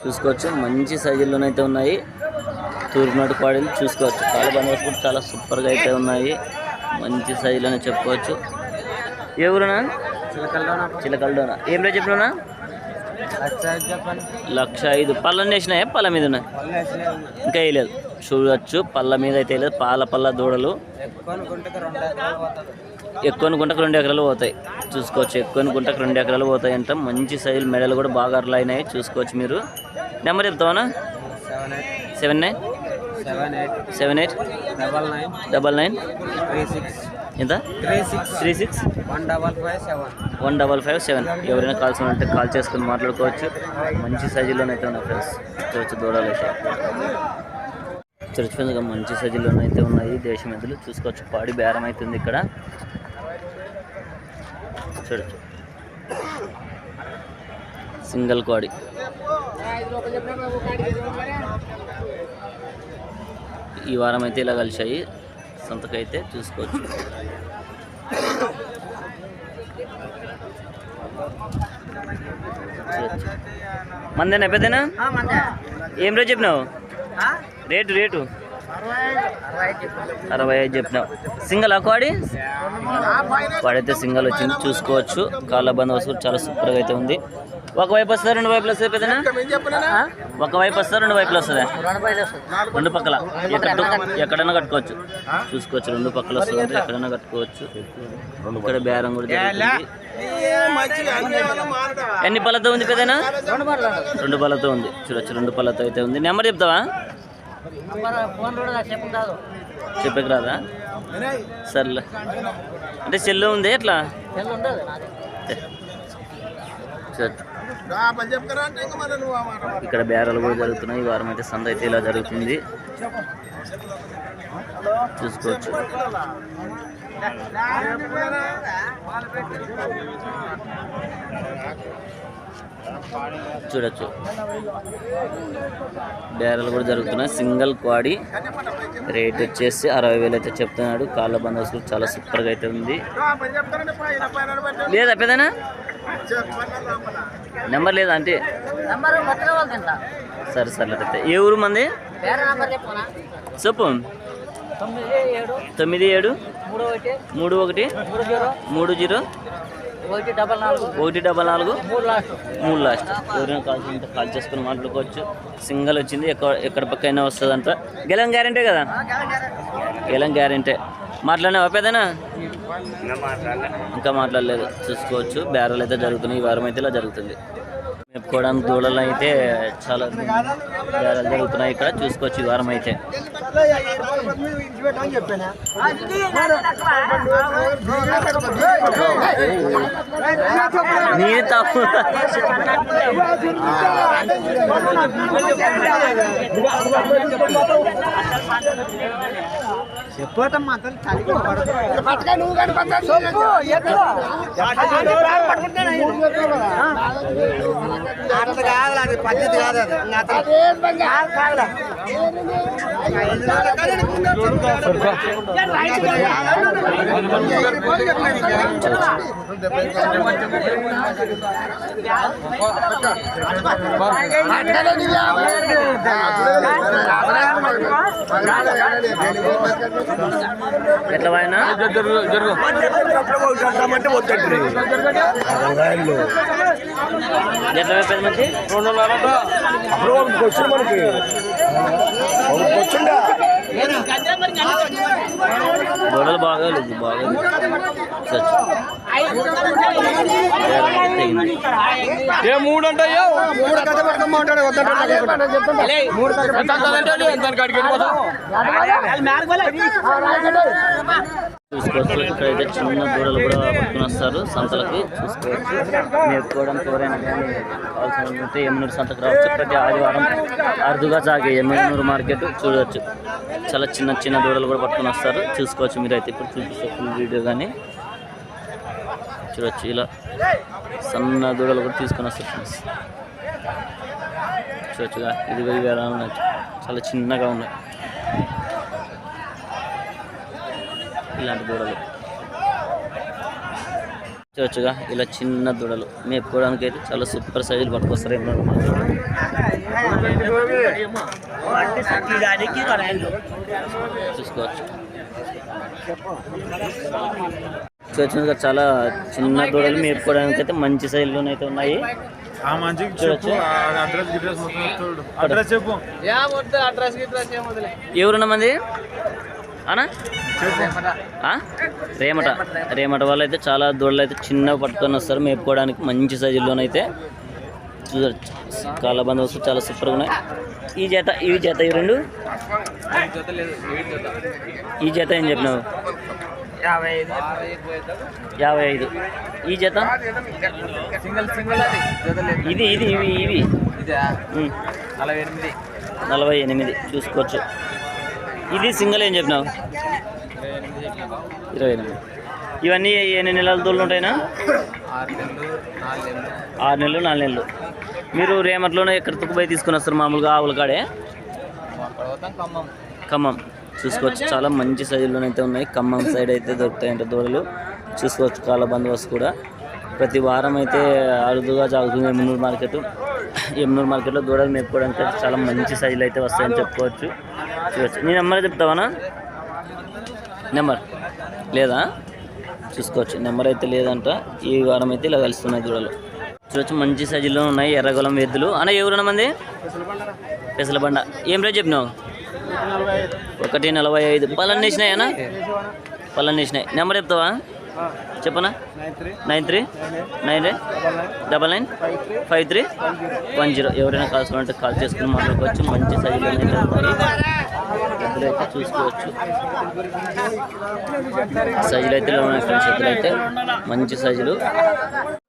చూసుకోవచ్చు మంచి సైజుల్లోనైతే ఉన్నాయి. తూర్పునాటు కోడలు చూసుకోవచ్చు. కాళ్ళ బందోబస్తు కూడా చాలా సూపర్గా అయితే ఉన్నాయి. మంచి సైజులోనే చెప్పుకోవచ్చు. ఏ ఊరునా? చిలకలలోనా. ఏం రేట్ చెప్పినా? 1,05,000. పళ్ళన్నీ వేసినాయా? పళ్ళ మీద ఉన్నాయి ఇంకా వేయలేదు. చూడవచ్చు పళ్ళ మీద అయితే వేయలేదు. పళ్ళ దూడలు ఎక్కువ గుంటకు 2 ఎకరాలు పోతాయి. చూసుకోవచ్చు ఎక్కువ గుంటకు 2 ఎకరాలు పోతాయి అంట. మంచి సైజులు మెడలు కూడా బాగా అర్లు అయినాయి. చూసుకోవచ్చు మీరు. నెంబర్ చెప్తావా? 789999 ఎంత? 361557. ఎవరైనా కాల్సిన అంటే కాల్ చేసుకుని మాట్లాడుకోవచ్చు. మంచి సైజుల్లోనైతే ఉన్నాయి ఫ్రెండ్స్. చూడవచ్చు దూడలు అయితే చూడొచ్చు. మంచి సైజుల్లోనైతే ఉన్నాయి దేశం ఎద్దులు. చూసుకోవచ్చు పాడి బేరం అవుతుంది ఇక్కడ. చూడచ్చు సింగల్ కోడి. ఈ వారం అయితే ఇలా కలిసాయి సంతకైతే. చూసుకోవచ్చు మందేనా పెద్దనా? ఏం రేటు చెప్పినావు? రేటు 65 చెప్పినావు. సింగల్ కోడి? వాడైతే సింగల్ వచ్చింది. చూసుకోవచ్చు కాళ్ళ బందోబస్తు చాలా సూపర్గా అయితే ఉంది. ఒకవైపు వస్తుందా 2 వైపులు వస్తుంది పెద్దనా? ఒకవైపు వస్తుందా 2 వైపులు వస్తుందా? 2 పక్కల ఎక్కడైనా కట్టుకోవచ్చు. చూసుకోవచ్చు 2 పక్కల వస్తుంది. ఎక్కడైనా కట్టుకోవచ్చు. ఇక్కడ బేరం కూడా జరుగుతుంది. ఎన్ని పళ్ళతో ఉంది పెద్దనా? 2 పళ్ళతో ఉంది. చూడొచ్చు 2 పళ్ళతో అయితే ఉంది. నెంబర్ చెప్తావా? చెప్పక రాదా? సర్లే అంటే సెల్ ఉంది ఎట్లా? ఇక్కడ బేరాలు కూడా జరుగుతున్నాయి. ఈ వారం అయితే సంత అయితే ఇలా జరుగుతుంది. చూసుకోవచ్చు చూడొచ్చు బేరాలు కూడా జరుగుతున్నాయి. సింగల్ కోడి రేట్ వచ్చేసి 60,000 అయితే చెప్తున్నాడు. కాళ్ళ బందోబస్తు చాలా సూపర్గా అయితే ఉంది. లేదా పెద్దనా? నెంబర్ లేదా అంటే? సరే అయితే ఏ ఊరు మంది చెప్పు. 97 31 30 144 3 లాస్ట్. ఎవరైనా కాల్ చేసుకుని మాట్లాడుకోవచ్చు. సింగల్ వచ్చింది. ఎక్కడ పక్కైనా వస్తుందంట. గెలం గ్యారెంటీ కదా? గెలం గ్యారెంటీ. మాట్లాడినావా పెద్దనా? ఇంకా మాట్లాడలేదు. చూసుకోవచ్చు బేరాలు అయితే జరుగుతున్నాయి. ఈ వారం అయితే ఇలా జరుగుతుంది. మేపుకోవడానికి దూడలు అయితే చాలా బేరాలు జరుగుతున్నాయి ఇక్కడ. చూసుకోవచ్చు ఈ వారం అయితే. నీ తప్పు చెప్పటమ్మా పద్ధతి కాదు. ఎట్లా పోయినా ఎట్లా పెద్ద మంచి 2.5 మనకి గొడవలు బాగాలేదు. ఏ 3 అంటాయో 3 కథ పట్టుకోమంటాడు. చూసుకోవచ్చు ఇక్కడైతే చిన్న దూడలు కూడా పట్టుకుని వస్తారు సంతలకి. చూసుకోవచ్చు మేపుకోవడానికి ఎవరైనా కానీ కావాల్సిన ఉంటే ఎమ్మెనూరు సంతకు రావచ్చు. ప్రతి ఆదివారం అరుదుగా సాగే ఎమ్మెనూరు మార్కెట్. చూడవచ్చు చాలా చిన్న దూడలు కూడా పట్టుకుని వస్తారు. చూసుకోవచ్చు మీరైతే. ఇప్పుడు చూపిస్తే ఫుల్ వీడియో కానీ చూడవచ్చు. ఇలా సన్న దూడలు కూడా తీసుకొని వస్తారు ఫ్రెండ్స్. చూడొచ్చుగా ఇది వేరే ఉన్నాయి. చాలా చిన్నగా ఉన్నాయి ఇలాంటి దూడలు. చూడొచ్చుగా ఇలా చిన్న దూడలు మేపుకోవడానికి అయితే చాలా సూపర్ సైజులు పట్టుకొస్తారు. చూసుకోవచ్చు. చూసినట్టుగా చాలా చిన్న దూడలు మేపుకోవడానికి అయితే మంచి సైజులోనైతే ఉన్నాయి. చూడొచ్చు. ఎవరున్నా మంది అనా రేమట రేమట వాళ్ళు అయితే చాలా దూడలు అయితే చిన్నగా పట్టుకొని వస్తారు మేపుకోవడానికి. మంచి సైజుల్లోనైతే చూడొచ్చు. కాళ్ళ బందోబస్తు చాలా సూపర్గా ఉన్నాయి. ఈ జత ఈ రెండు ఈ జత ఏం చెప్పినావు? 55. ఈ జత ఇది ఇది ఇవి ఇవి 48 చూసుకోవచ్చు. ఇది సింగిల్ ఏం చెప్పినావు? 28. ఇవన్నీ ఎన్ని నెలల దూళ్ళు ఉంటాయినా? 6 నెలలు 4 నెలలు. మీరు రేమట్లోనే ఎక్కడ తుక్కుపోయి తీసుకుని వస్తారు మామూలుగా ఆవుల కాడే? ఖమ్మం. చూసుకోవచ్చు. చాలా మంచి సైజుల్లోనైతే ఉన్నాయి. ఖమ్మం సైడ్ అయితే దొరుకుతాయంట దూడలు. చూసుకోవచ్చు. కాళ్ళ బందోబస్తు కూడా ప్రతి వారం అయితే అరుదుగా జాగుతుంది ఎమ్నూరు మార్కెట్. ఎమ్నూరు మార్కెట్లో దూడలు మేపుకోవడానికి చాలా మంచి సైజులు అయితే వస్తాయని చెప్పుకోవచ్చు. చూడవచ్చు. నీ నెంబర్ చెప్తావనా? నెంబర్ లేదా? చూసుకోవచ్చు. నెంబర్ అయితే లేదంట. ఈ వారం అయితే ఇలా కలుస్తున్నాయి దూడలు. చూడవచ్చు. మంచి సైజుల్లో ఉన్నాయి ఎర్రగొలం ఎద్దులు. అన్న ఎవరున్న మంది? పెసలబండ. ఏం రేట్ చెప్పినావు? 1.45. పళ్ళన్నీ వేసినాయి అన్న? పళ్ళన్నీ వేసినాయి. నెంబర్ చెప్తావా? చెప్పనా? 9399995310. ఎవరైనా కావాల్సుకుంటే కాల్ చేసుకుని మాట్లాడుకోవచ్చు. మంచి సైజులో అయితే ఎద్దులు అయితే చూసుకోవచ్చు. సైజులు అయితే ఉన్నాయి ఫ్రెండ్స్. ఎద్దులు అయితే మంచి సైజులు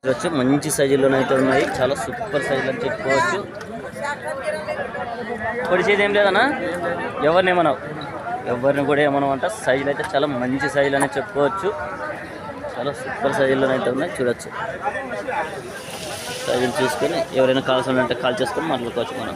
చూడవచ్చు. మంచి సైజుల్లోనైతే ఉన్నాయి. చాలా సూపర్ సైజులు అని చెప్పుకోవచ్చు. పొడిచేది ఏం లేదన్నా? ఎవరిని కూడా ఏమనమంట. సైజులు అయితే చాలా మంచి సైజులు అని చెప్పుకోవచ్చు. చాలా సూపర్ సైజుల్లోనైతే ఉన్నాయి. చూడొచ్చు. సైజులు చూసుకొని ఎవరైనా కావాల్సి ఉంటే కాల్ చేసుకొని మాట్లాడుకోవచ్చు మనం.